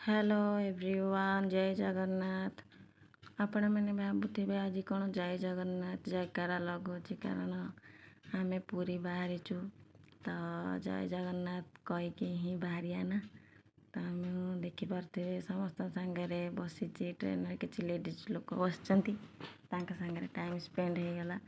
Hello everyone, जय जगन्नाथ। आपण मैंने भावुवे आज कौन जय जगन्नाथ जयकारा लगुच कारण आम पूरी बाहरीचु तो जय जगन्नाथ कहीकि ही बाहरिया ना। तो आम देखिपे समस्त सांगे बसी ट्रेन किसी लेडीज लोक बस सांगे टाइम स्पेंड हो गला।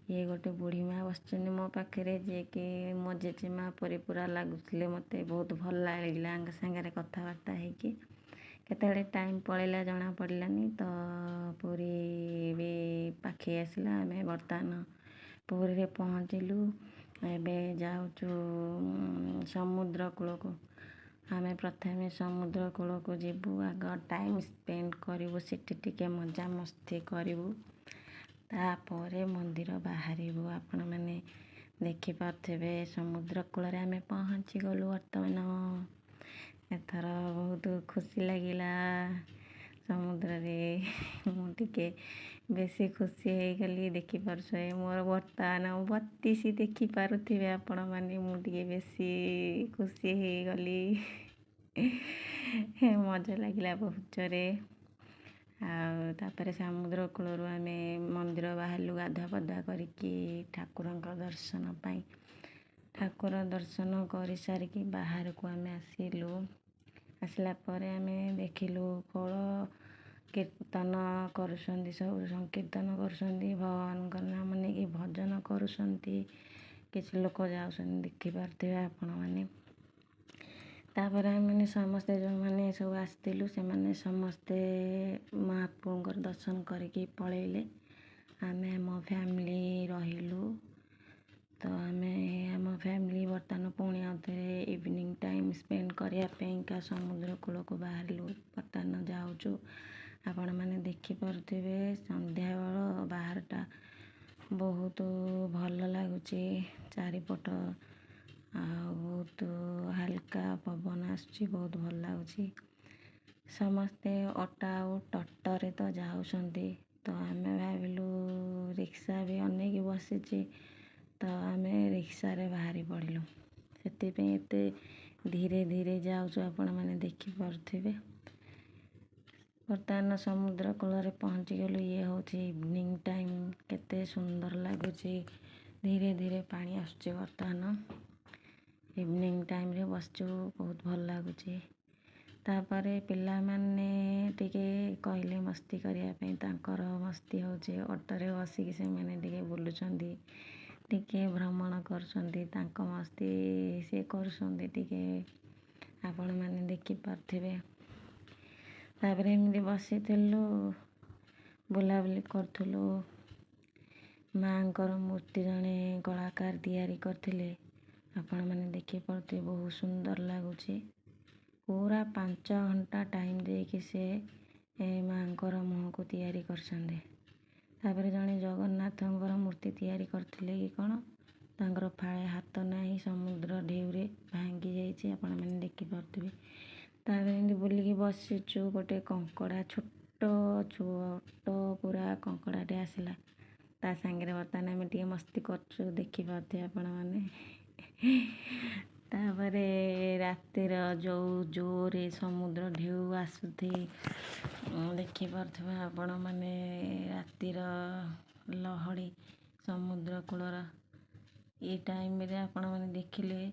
ये गोटे बुढ़ी माँ बस मो पाखे जी कि मो जेजेमा परी पूरा लगुले। मत बहुत भल लगे सांगे कथबार्ता होते टाइम पलैला जना पड़ानी। तो पुरी भी पाखे आसला। आम बर्तमान पुरी रे पहुँचलु। एबे जाऊचु समुद्र कूल को। आम प्रथमे समुद्र कूल को जीवु, आग टाइम स्पेंड करूँ, सीटी मजा मस्ती करूँ, तापर मंदिर बाहरबू। आपण मैंने देखिपे समुद्र कूल आम पहुँची गलु। बर्तमान एथर बहुत खुशी लगिला समुद्र रे मुझे बेसी खुशी हो गली। देखिपे मोर बर्तमान 32 देखिपे आपण मैंने मुझे बेसी खुशी हो गली। मजा लगिला बहुत जोरे। आपर समुद्र कूल आम मंदिर बाहरलु गाधुआ पाधुआ करके ठाकुर दर्शन पाई। ठाकुर दर्शन कर सारिकी बाहर को आम आसिलु। आसला पर आम देखिलु कौल कीर्तन कर सब संकीर्तन कर भगवान नाम नहीं भजन कर किसी लोक जाऊँ देखिपे आपण मैंने। तापर मैंने समस्ते जो मैंने सब आसलु से मैंने समस्ते महाप्रभु दर्शन करके पलैले। आम आम फैमिली रहिलु। तो आम फैमिली बर्तमान पुणी आउे इवनिंग टाइम स्पेंड करने समुद्र कूल को बाहरलु। बर्तमान जाऊँ आपण मैंने देखिपे संध्या बेल बाहरटा बहुत भल लगुच। चारिपट बहुत हल्का पवन आसुची, बहुत भल लगुच। समस्ते ऑटो आउ टोटो तो जाऊँगी। तो आम भाविलु रिक्शा भी अनेक बसी। तो आम रिक्शा रे बाहरी पड़िलु। से धीरे धीरे जाऊँ आपण मैंने देखिपे। बर्तमान समुद्र कूल पहुँची गलु। ये हूँ इवनिंग टाइम, केते सुंदर लगुच। धीरे धीरे पानी आसुची। बर्तमान इवनिंग टाइम रे बसचु, बहुत भल लगुच। तापर पिला माने टिके कहले मस्ती करने तांकर मस्ती होचे। ऑटोरे बसिक से मैंने टिके बुलुचंदी, टिके भ्रमण करछंदी, तांक मस्ती से करछंदी टिके आपण मैंने देखि पारथिबे। तापर एमती बसिथिलु, बुलाबुली करथुलु। माँकर मूर्ति जड़े कलाकार तैयारी करथिले, आपण मैंने देखि पारथिबे। बहुत सुंदर लगुच। पूरा 5 घंटा टाइम देकी से माँकर मुह को तैयारी करछंदे। तापर जड़े जगन्नाथ मूर्ति तैयारी करथिले कि कौन, तांकर फाळे हाथ नहीं, समुद्र ढेउरे भांगी जाइए। आपण मैंने देखि पारथिबे। तापर एमती बुलिकी बसिचु। गोटे कंकड़ा छोट छोट पूरा कंकड़ाटे आसला। ता सांगे बर्तमान आम टे मस्ती करछु, देखि पारथिबे आपण मैंने। तापर रातिर जो जोरे समुद्र ढेउ आसुथी देखि पारथिबे आपण मैंने। रातिर लहड़ी समुद्र कूलर ये टाइम रे आपण मैंने देखिले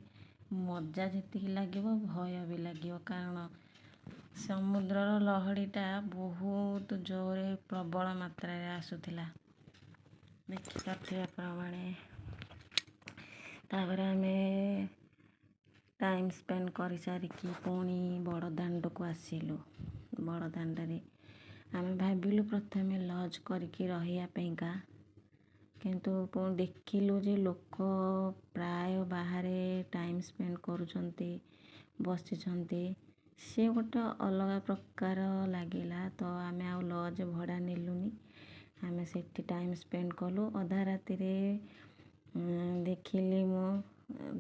मजा जी लगे भय भी लगे। कारण समुद्रर लहड़ीटा बहुत जोरे प्रबल मात्रा आसुला, देखिपे प्रमाणे। तापर आम टाइम स्पेंड कर सारिकी पुणी बड़ दांड को आसिलु। बड़ दांडे आम भाविलु प्रथमे लज करके रहियापेका, किंतु देखिलु जे लोक प्राय बाहर टाइम स्पेंड करुचंती, बसिचंती, से गोटे अलग प्रकार लगिला। तो आम आउ लज भड़ा नेलुनी। आम से टाइम स्पेंड कलु। अधा राति देखिली मो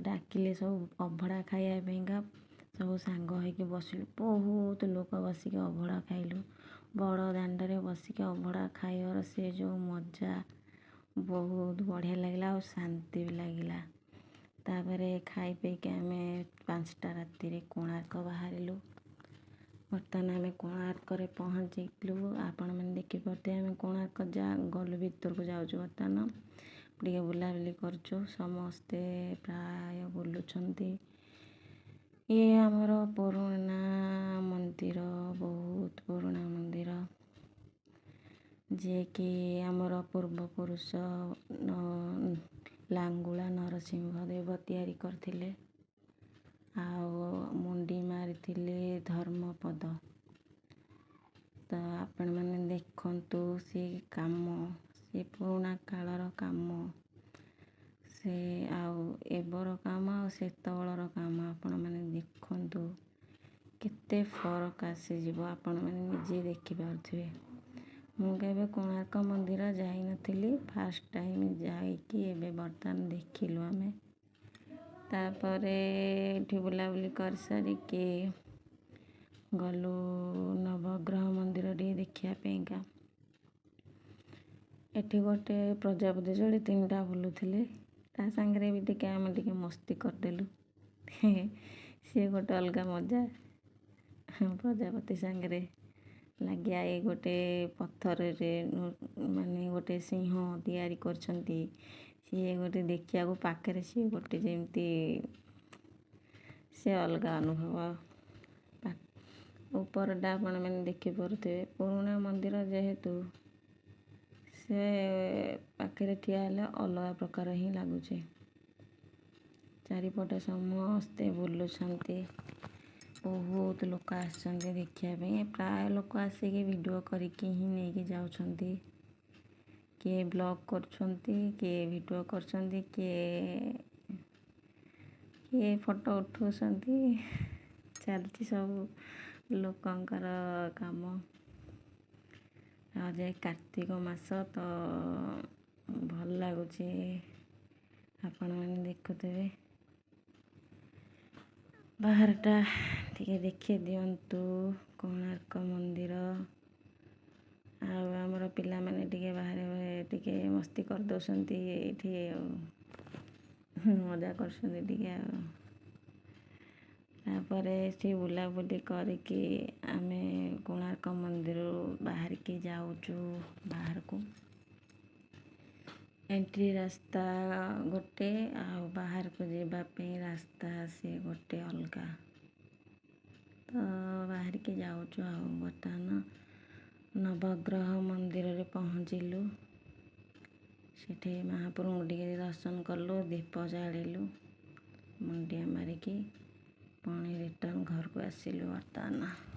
डाकिले सब अभड़ा खाइबापा। सब सांग होइकी बसिलु। बहुत लोक बसिक अभड़ा खाइलु। बड़ दांडे बसिक अभड़ा खाइबार से जो मजा बहुत बढ़िया लगिला और शांति भी लगिला। तापर खाई पीके आम 5टा राति कोणार्क बाहरिलु। ବର୍ତ୍ତମାନ ଆମେ କୋଣାର୍କରେ ପହଞ୍ଚିଲୁ। ଆପଣମାନେ ଦେଖିପାରୁଥିବେ ଆମେ କୋଣାର୍କ ଗଲୁ ଭିତରକୁ ଯାଉଛୁ। ବର୍ତ୍ତମାନ ଟିକେ ବୁଲାବୁଲି କରୁଛୁ, ସମସ୍ତେ ପ୍ରାୟ ବୁଲୁଛନ୍ତି। ଇଏ ଆମର ପୁରୁଣା ମନ୍ଦିର, ବହୁତ ପୁରୁଣା ମନ୍ଦିର, ଯିଏକି ଆମର ପୂର୍ବପୁରୁଷ ଲାଙ୍ଗୁଳା ନରସିଂହ ଦେବ ତିଆରି କରିଥିଲେ ଆଉ ମୁଣ୍ଡି ମାରିଥିଲେ ଧର୍ମପଦ। ତ ଆପଣମାନେ ଦେଖନ୍ତୁ ସେ କାମ, ସେ ପୁରୁଣା କାଳର କାମ, ସେ ଆଉ ଏବର କାମ ଆଉ ସେତେବେଳର କାମ ଆପଣମାନେ ଦେଖନ୍ତୁ, କେତେ ଫରକ ଆସିଯିବ, ଆପଣମାନେ ନିଜେ ଦେଖିପାରୁଥିବେ। ମୁଁ କେବେ କୋଣାର୍କ ମନ୍ଦିର ଯାଇନଥିଲି, ଫାର୍ଷ୍ଟ ଟାଇମ୍ ଯାଇକି ଏବେ ବର୍ତ୍ତମାନ ଦେଖିଲୁ ଆମେ। ତାପରେ ଏଠି ବୁଲାବୁଲି କରିସାରିକି ଗଲୁ ନବଗ୍ରହ ମନ୍ଦିର ଟିକେ ଦେଖିବା ପାଇଁକା। ଏଠି ଗୋଟେ ପ୍ରଜାପତି ଯୋଡ଼ି ତିନିଟା ବୁଲୁଥିଲେ, ତା ସାଙ୍ଗରେ ବି ଟିକେ ଆମେ ଟିକେ ମସ୍ତି କରିଦେଲୁ। ସିଏ ଗୋଟେ ଅଲଗା ମଜା ପ୍ରଜାପତି ସାଙ୍ଗରେ ଲାଗିଆ। ଏଇ ଗୋଟେ ପଥରରେ ମାନେ ଗୋଟେ ସିଂହ ତିଆରି କରିଛନ୍ତି, ସିଏ ଗୋଟେ ଦେଖିବାକୁ ପାଖରେ, ସିଏ ଗୋଟେ ଯେମିତି ସେ ଅଲଗା ଅନୁଭବ। ଉପରଟା ଆପଣମାନେ ଦେଖିପାରୁଥିବେ, ପୁରୁଣା ମନ୍ଦିର ଯେହେତୁ ସେ ପାଖରେ ଠିଆ ହେଲେ ଅଲଗା ପ୍ରକାର ହିଁ ଲାଗୁଛି। ଚାରିପଟେ ସମସ୍ତେ ବୁଲୁଛନ୍ତି, ବହୁତ ଲୋକ ଆସିଛନ୍ତି ଦେଖିବା ପାଇଁ। ପ୍ରାୟ ଲୋକ ଆସିକି ଭିଡ଼ିଓ କରିକି ହିଁ ନେଇକି ଯାଉଛନ୍ତି। କିଏ ବ୍ଲଗ୍ କରୁଛନ୍ତି, କିଏ ଭିଡ଼ିଓ କରୁଛନ୍ତି, କିଏ ଫଟୋ ଉଠାଉଛନ୍ତି। ଚାଲିଛି ସବୁ ଲୋକଙ୍କର କାମ। ଆଉ ଯେ କାର୍ତ୍ତିକ ମାସ ତ ଭଲ ଲାଗୁଛି, ଆପଣମାନେ ଦେଖୁଥିବେ। ବାହାରଟା ଟିକେ ଦେଖି ଦିଅନ୍ତୁ କୋଣାର୍କ ମନ୍ଦିର। ଆଉ ଆମର ପିଲାମାନେ ଟିକେ ବାହାରେ ଟିକେ ମସ୍ତି କରିଦେଉଛନ୍ତି ଏଇଠି, ମଜା କରୁଛନ୍ତି ଟିକେ ଆଉ। ତାପରେ ଏଠି ବୁଲାବୁଲି କରିକି ଆମେ କୋଣାର୍କ ମନ୍ଦିରରୁ ବାହାରିକି ଯାଉଛୁ ବାହାରକୁ। ଏଣ୍ଟ୍ରି ରାସ୍ତା ଗୋଟେ ଆଉ ବାହାରକୁ ଯିବା ପାଇଁ ରାସ୍ତା ସେ ଗୋଟେ ଅଲଗା। ତ ବାହାରିକି ଯାଉଛୁ ଆଉ। ବର୍ତ୍ତମାନ ନବଗ୍ରହ ମନ୍ଦିରରେ ପହଞ୍ଚିଲୁ। ସେଠି ମହାପ୍ରଭୁଙ୍କୁ ଟିକେ ଦର୍ଶନ କଲୁ, ଦୀପ ଜାଳିଲୁ, ମୁଣ୍ଡିଆ ମାରିକି ପୁଣି ରିଟର୍ନ ଘରକୁ ଆସିଲୁ ବର୍ତ୍ତମାନ।